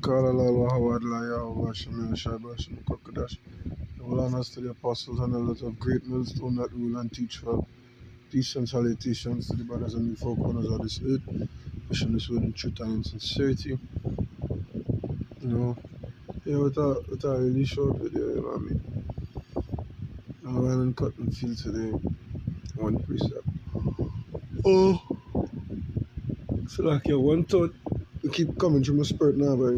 قال الله Howard Shemir Shabash and Kokodash. All honors to the apostles and elders of great millstone that rule and teach for peace and salutations to the brothers and the four corners of this earth, pushing this word in truth and in sincerity. You know, yeah, with a really short video, you know what I mean? I went and cut and feel today one precept. Oh, so like yeah, one thought keep coming from my spirit now, but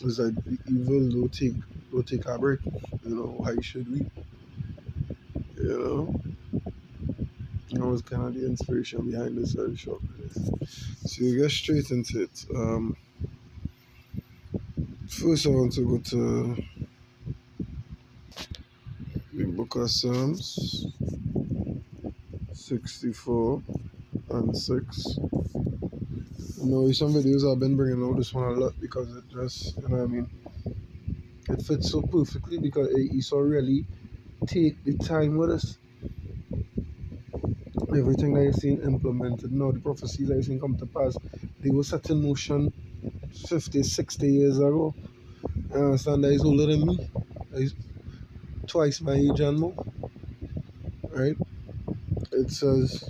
it's like the evil don't take a break. You know, why should we? You know? That was kind of the inspiration behind this very short video. So we get straight into it. First I want to go to the book of Psalms 64 and 6. You know, some videos I've been bringing out this one a lot because it just, you know what I mean, it fits so perfectly because he so really take the time with us. Everything that you've seen implemented now, the prophecies that you've seen come to pass, they were set in motion 50, 60 years ago. I understand that he's older than me. He's twice my age and more. Right? It says,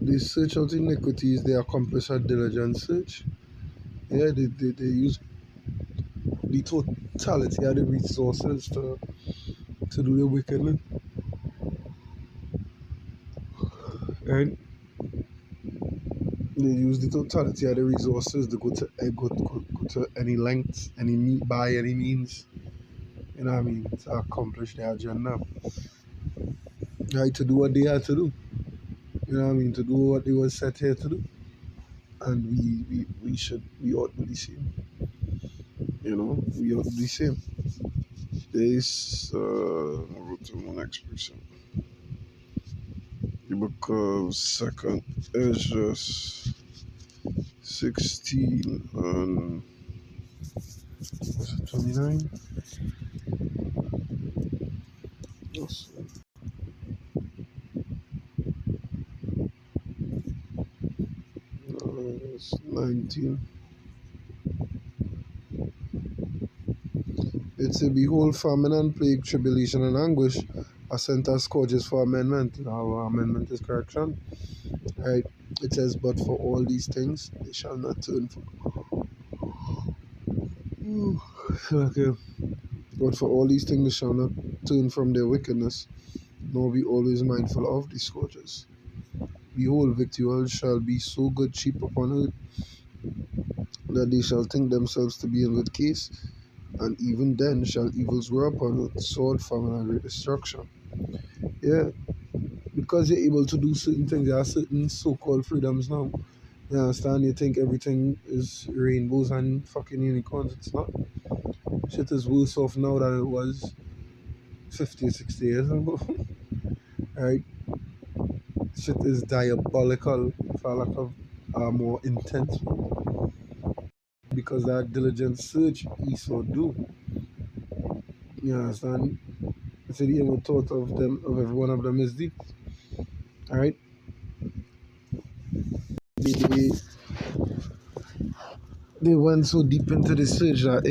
they search out iniquities, they accomplish a diligent search. Yeah, they use the totality of the resources to do the wickedness. Right? They use the totality of the resources to go to any length, by any means. You know what I mean? To accomplish their agenda. Right? To do what they had to do. You know what I mean? To do what they were set here to do. And we ought to do the same. You know, we ought to do the same. This I'll go to the next person. The book of Second Ezra 16 and 29. Yes. 19. It says, behold, famine and plague, tribulation and anguish are sent as scourges for amendment. Our amendment is correction. Right? It says, but for all these things they shall not turn from. Okay. But for all these things they shall not turn from their wickedness, nor be always mindful of the scourges. Behold, victuals shall be so good cheap upon earth, that they shall think themselves to be in good case, and even then shall evils grow upon earth, sword, famine, and great destruction. Yeah, because you're able to do certain things, there are certain so-called freedoms now. You understand? You think everything is rainbows and fucking unicorns. It's not. Shit is worse off now than it was 50 or 60 years ago. Right? Shit is diabolical for lack of a more intense word. Because that diligent search he so do. You understand? So the evil thought of them, of every one of them is deep. Alright? They, they went so deep into the search that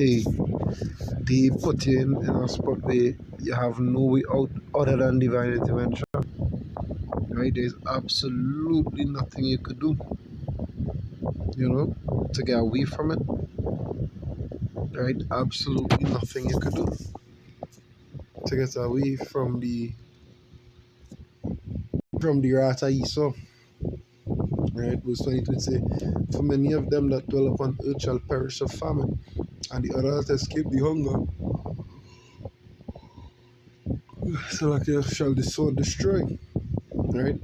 they put you in a spot where you have no way out other than divine intervention. Right? There's absolutely nothing you could do, you know, to get away from it. Right? Absolutely nothing you could do to get away from the wrath of Esau. Right? Verse 22 say, for many of them that dwell upon earth shall perish of famine, and the other that escape the hunger. So like shall the sword destroy. Right?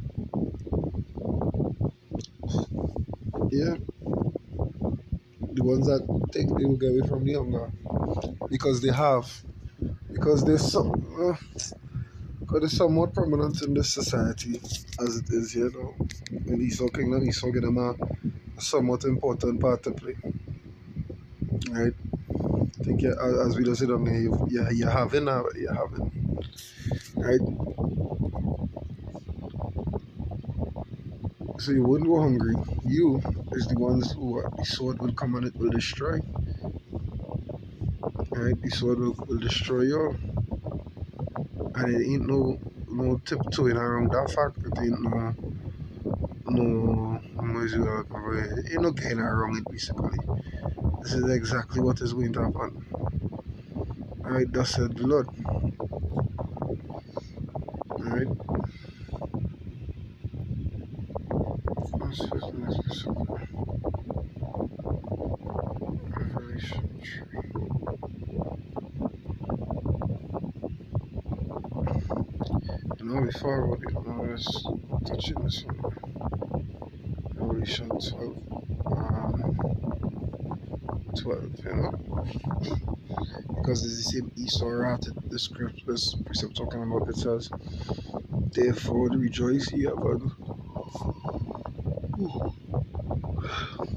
Yeah. The ones that think they will get away from the hunger. Because they have. Because there's because it's somewhat prominent in this society as it is here now. In Esau Kingdom, Esau get them a somewhat important part to play. Right? I think as we just said on there, you're having. Right? So you wouldn't go hungry. You is the ones who the sword will come and it will destroy. Right? The sword will destroy you. And it ain't no tiptoeing around that fact. It ain't no ain't no getting around it basically. This is exactly what is going to happen. Alright, thus said the Lord. Alright. Revelation 3. You know, before about it, now let's touching this one. Revelation 12. 12, you know? Because it's the same Esau rat the script, this precept talking about. It says, therefore rejoice ye about.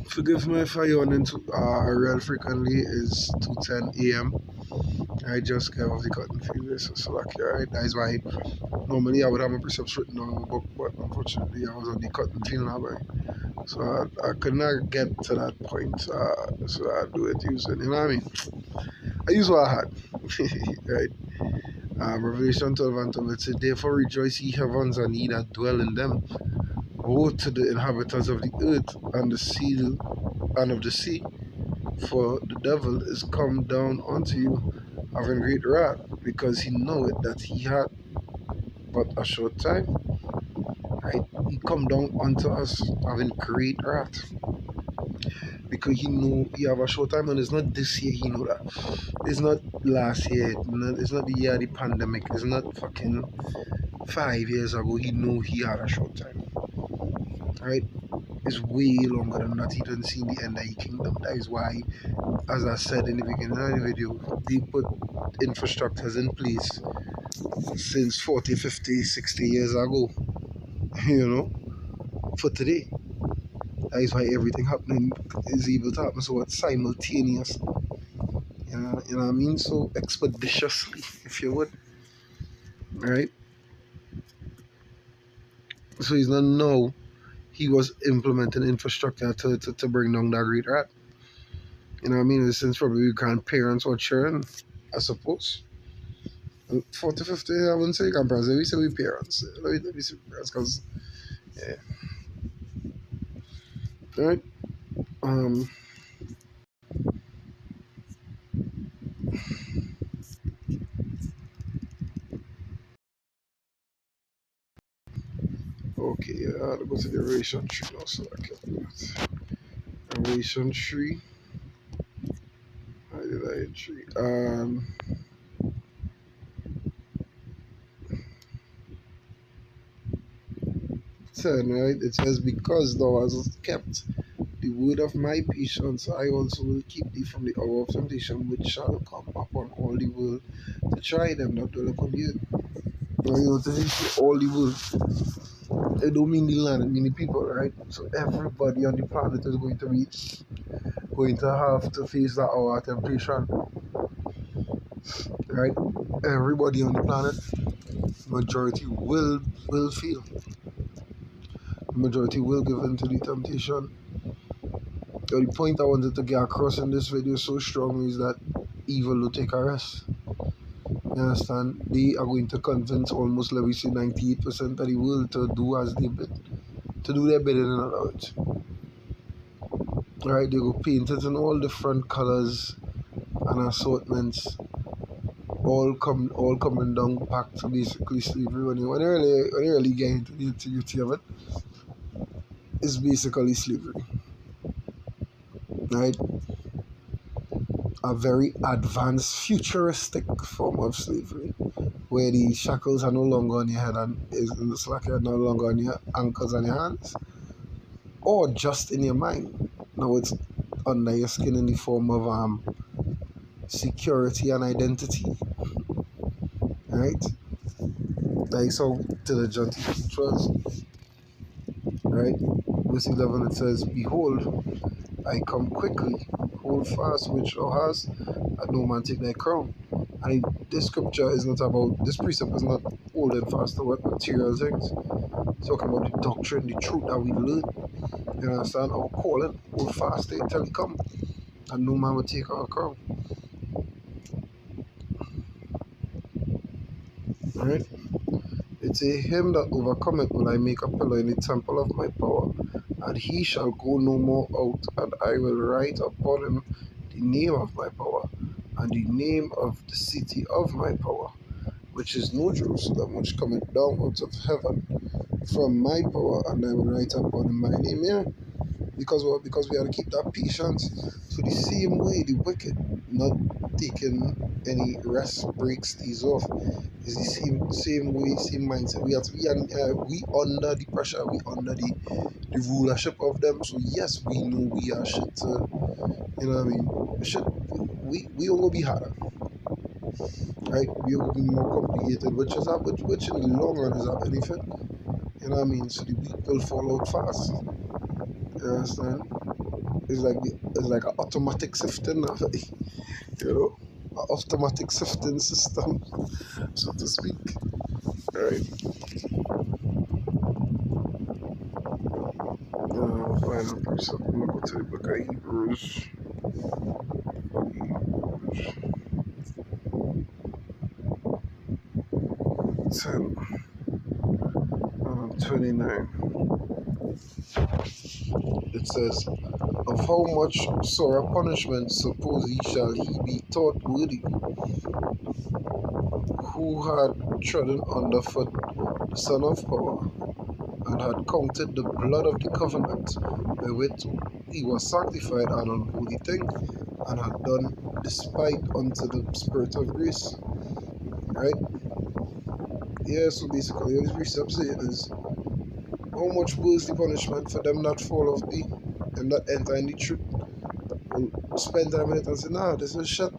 Forgive me if I yawn into real frequently is 2:10 a.m. I just came off the cotton field, so like, alright, that is why normally I would have my precepts written on my book, but unfortunately I was on the cotton field now, right? So I could not get to that point, so I do it using, you know what I mean? I use what I had, right? Revelation 12 and 12, it said, therefore rejoice ye heavens and ye that dwell in them. Woe to the inhabitants of the earth and the sea and of the sea, for the devil is come down unto you, having great wrath, because he knoweth that he had but a short time. Right? He come down unto us having great wrath, because he know he have a short time, and it's not this year he know that. It's not last year, it's not the year of the pandemic, it's not fucking 5 years ago he know he had a short time. Right? It's way longer than that. He doesn't see the end of the kingdom. That is why, as I said in the beginning of the video, they put infrastructures in place since 40, 50, 60 years ago, you know, for today. That is why everything happening is able to happen so simultaneously. You know what I mean? So expeditiously, if you would. Right? So he's not know he was implementing infrastructure to bring down that great rat. You know what I mean? Since probably grandparents or children, I suppose. 40, 50, I wouldn't say grandparents. Let me say we parents. Let me say parents, because, yeah. Right? Um, okay, I'll go to the Revelation 3 now, so I can do it. Revelation 3. I did I hit 3. 10, right? It says, because thou hast kept the word of my patience, I also will keep thee from the hour of temptation, which shall come upon all the world to try them that dwell upon the earth. Now, you know, to say all the world, it don't mean the land, it mean the people, right? So everybody on the planet is going to have to face that hour of temptation, right? Everybody on the planet, majority will fail. The majority will give in to the temptation. The point I wanted to get across in this video so strongly is that evil will take a rest. You understand? They are going to convince almost, let me say, 98% of the world to do as they bid, to do their bidding, in other words. Right? They go paint it in all different colors and assortments, all coming down back to basically slavery. When you really get into the nitty-gritty of it, it's basically slavery. Right? A very advanced, futuristic form of slavery, where the shackles are no longer on your head and it's like you're no longer on your ankles and your hands, or just in your mind. Now it's under your skin in the form of security and identity. Right? Like so diligent it was. Right? Verse 11 it says, behold, I come quickly, hold fast which thou hast, and no man take thy crown. And this scripture is not about, this precept is not holding fast to what material things. It's talking about the doctrine, the truth that we learn. You understand? Our calling, hold fast to it till he come. And no man will take our crown. Alright? It's a him that overcometh will I make a pillar in the temple of my power, and he shall go no more out, and I will write upon him the name of my power, and the name of the city of my power, which is New Jerusalem, which cometh down out of heaven from my power, and I will write upon him my name. Yeah. Because what? Because we have to keep that patience. So the same way the wicked not taking any rest breaks these off is the same way, same mindset. We have to we under the pressure, we under the rulership of them. So yes, we know we are shit to, you know what I mean? Shit, we all gonna be harder, right? We will be more complicated, which in the long run is a benefit. You know what I mean? So the weak will fall out fast. You understand? It's like an automatic sifting, you know, an automatic sifting system, so to speak. Right. Final precept. I'm gonna go to the book of Hebrews. Hebrews 10, 29. It says, "Of how much sore punishment suppose he be thought worthy, who had trodden under foot the Son of Power, and had counted the blood of the covenant wherewith he was sanctified an unholy thing, and had done despite unto the Spirit of grace." Right? Yeah, so basically what this precept saying is, how much was the punishment for them not fall off the, them not enter in the truth, and spend time in it and say, nah, this is shit.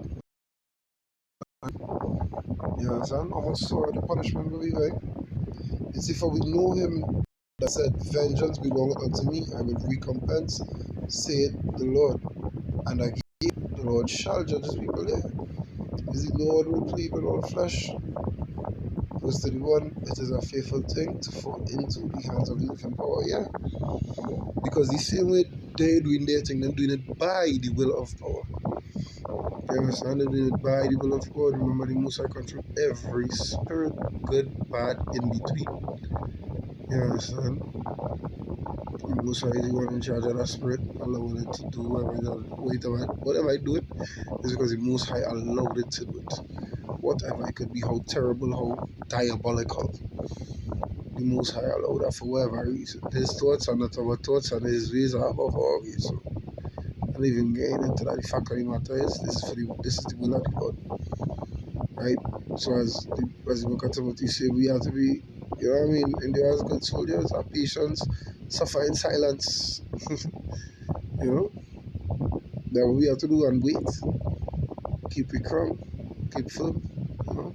You understand? How much sore the punishment will be like? It's if we know him that said, "Vengeance belongeth unto me, I will recompense, saith the Lord. And again, the Lord shall judge his people there. Is the Lord who plead with all flesh?" Verse 31, it is a fearful thing to fall into the hands of the living power. Yeah. Because the same way they're doing their thing, they're doing it by the will of power. You understand? They're doing it by the will of God. Remember, the Most High control every spirit, good, bad, in between. You understand? The Most High is the one in charge of that spirit, allowing it to do whatever I do it is because the Most High allowed it to do it. Whatever it could be, how terrible, how diabolical. The Most High allowed that for whatever reason. His thoughts are not our thoughts, and his ways are above our ways. So, and even getting into that, the fact of the matter is, this is the will of God, right? So as the book of Timothy say, we have to be, you know what I mean, endure as good soldiers, have patience, suffer in silence. You know, that what we have to do and wait, keep it calm, keep firm. You know,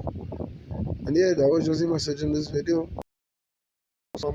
and yeah, that was just the message in this video. So,